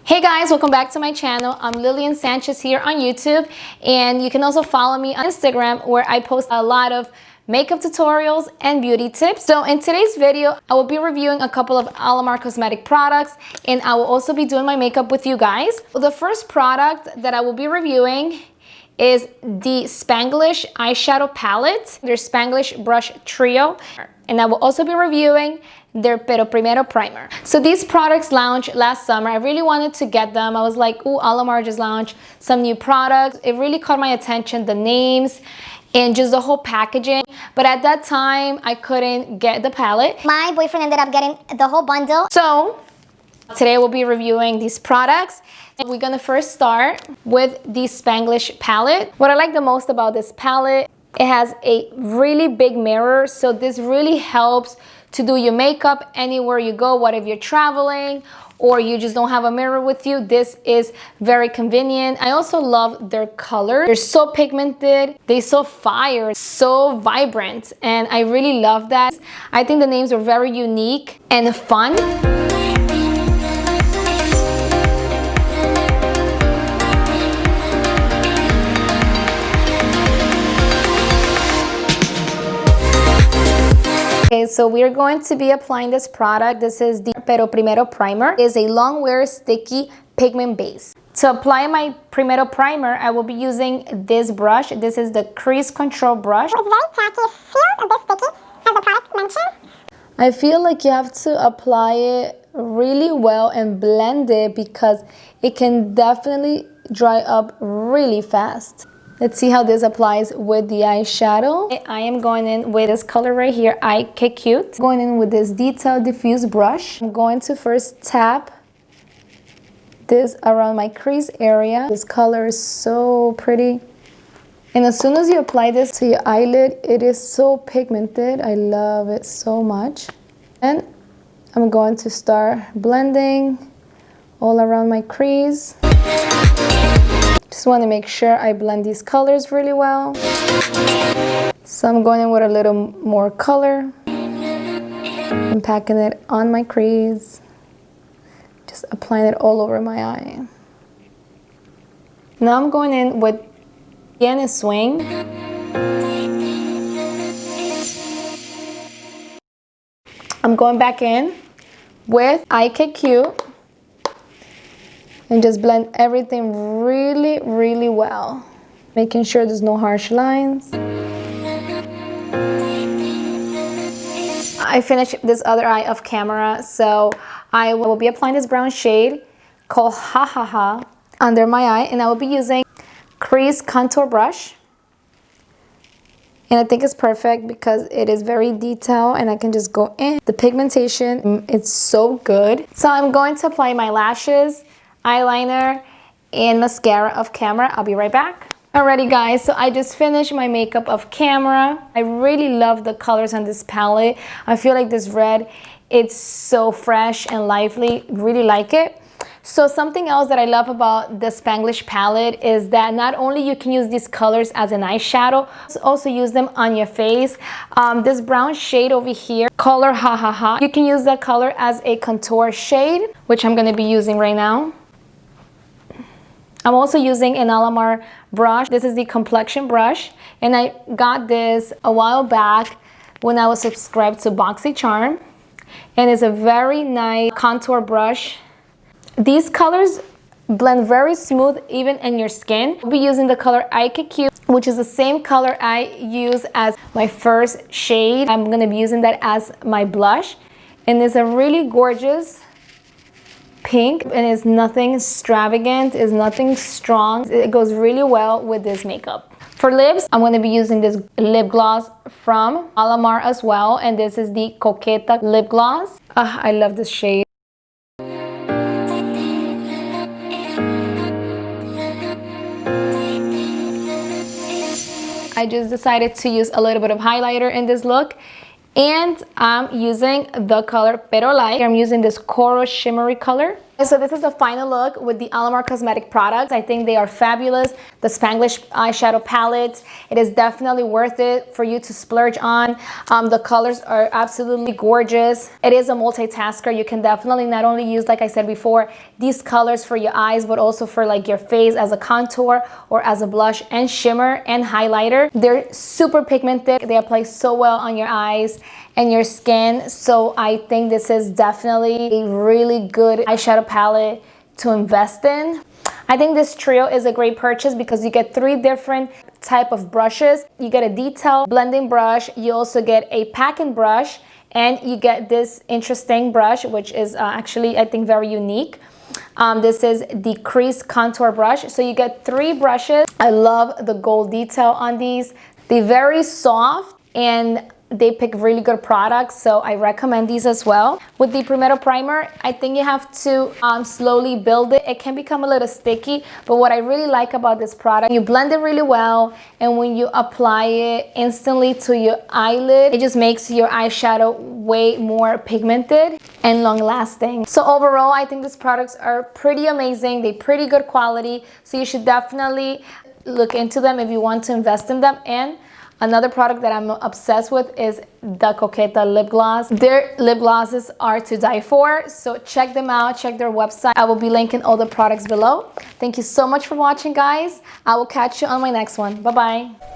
Hey guys, welcome back to my channel. I'm Lillian Sanchez here on YouTube, and you can also follow me on Instagram where I post a lot of makeup tutorials and beauty tips. So in today's video, I will be reviewing a couple of ALMAR cosmetic products, and I will also be doing my makeup with you guys. The first product that I will be reviewing is the Spanglish eyeshadow palette, their Spanglish Brush Trio, and I will also be reviewing their Primero primer. So these products launched last summer. I really wanted to get them. I was like, ooh, ALMAR just launched some new products. It really caught my attention, the names and just the whole packaging. But at that time, I couldn't get the palette. My boyfriend ended up getting the whole bundle. So today we'll be reviewing these products. And we're gonna first start with the Spanglish palette. What I like the most about this palette, it has a really big mirror. So this really helps to do your makeup anywhere you go. What if you're traveling or you just don't have a mirror with you? This is very convenient. I also love their color. They're so pigmented, they're so fire, so vibrant, and I really love that. I think the names are very unique and fun. Okay, so we're going to be applying this product. This is the Primero primer. It is a long wear sticky pigment base. To apply my Primero primer, I will be using this brush. This is the crease control brush. It's very tacky, feels a bit sticky, as the product mentioned. I feel like you have to apply it really well and blend it because it can definitely dry up really fast. Let's see how this applies with the eyeshadow. I am going in with this color right here, IK Going in with this Detail Diffuse brush. I'm going to first tap this around my crease area. This color is so pretty. And as soon as you apply this to your eyelid, it is so pigmented. I love it so much. And I'm going to start blending all around my crease. Just want to make sure I blend these colors really well. So I'm going in with a little more color. I'm packing it on my crease. Just applying it all over my eye. Now I'm going in with again a swing. I'm going back in with IK and just blend everything really, really well. Making sure there's no harsh lines. I finished this other eye off camera, so I will be applying this brown shade called Ha Ha Ha under my eye, and I will be using crease contour brush. And I think it's perfect because it is very detailed and I can just go in. The pigmentation, it's so good. So I'm going to apply my lashes, eyeliner, and mascara off camera. I'll be right back. Alrighty guys, so I just finished my makeup off camera. I really love the colors on this palette. I feel like this red, it's so fresh and lively. Really like it. So something else that I love about the Spanglish palette is that not only you can use these colors as an eyeshadow, also use them on your face. This brown shade over here, color Ha Ha Ha, you can use that color as a contour shade, which I'm going to be using right now. I'm also using an ALMAR brush. This is the Complexion Brush, and I got this a while back when I was subscribed to BoxyCharm, and it's a very nice contour brush. These colors blend very smooth even in your skin. I'll be using the color IK, which is the same color I use as my first shade. I'm going to be using that as my blush, and it's a really gorgeous pink, and it's nothing extravagant, it's nothing strong. It goes really well with this makeup. For lips, I'm going to be using this lip gloss from ALMAR as well, and this is the Koketa Lip Gloss. I love this shade. I just decided to use a little bit of highlighter in this look, and I'm using the color Pero Light. I'm using this coral shimmery color. So this is the final look with the ALMAR cosmetic products. I think they are fabulous. The Spanglish eyeshadow palette, it is definitely worth it for you to splurge on. The colors are absolutely gorgeous. It is a multitasker. You can definitely not only use, like I said before, these colors for your eyes, but also for like your face as a contour or as a blush and shimmer and highlighter. They're super pigmented. They apply so well on your eyes and your skin. So I think this is definitely a really good eyeshadow palette to invest in. I think this trio is a great purchase because you get 3 different type of brushes. You get a detail blending brush, you also get a packing brush, and you get this interesting brush, which is actually, I think, very unique. This is the crease contour brush. So you get 3 brushes. I love the gold detail on these. They're very soft and they pick really good products, so I recommend these as well. With the Primero primer, I think you have to slowly build it. It can become a little sticky, but what I really like about this product, you blend it really well, and when you apply it instantly to your eyelid, it just makes your eyeshadow way more pigmented and long lasting. So overall, I think these products are pretty amazing. They're pretty good quality, so you should definitely look into them if you want to invest in them. And another product that I'm obsessed with is the Koketa Lip Gloss. Their lip glosses are to die for, so check them out, check their website. I will be linking all the products below. Thank you so much for watching, guys. I will catch you on my next one. Bye-bye.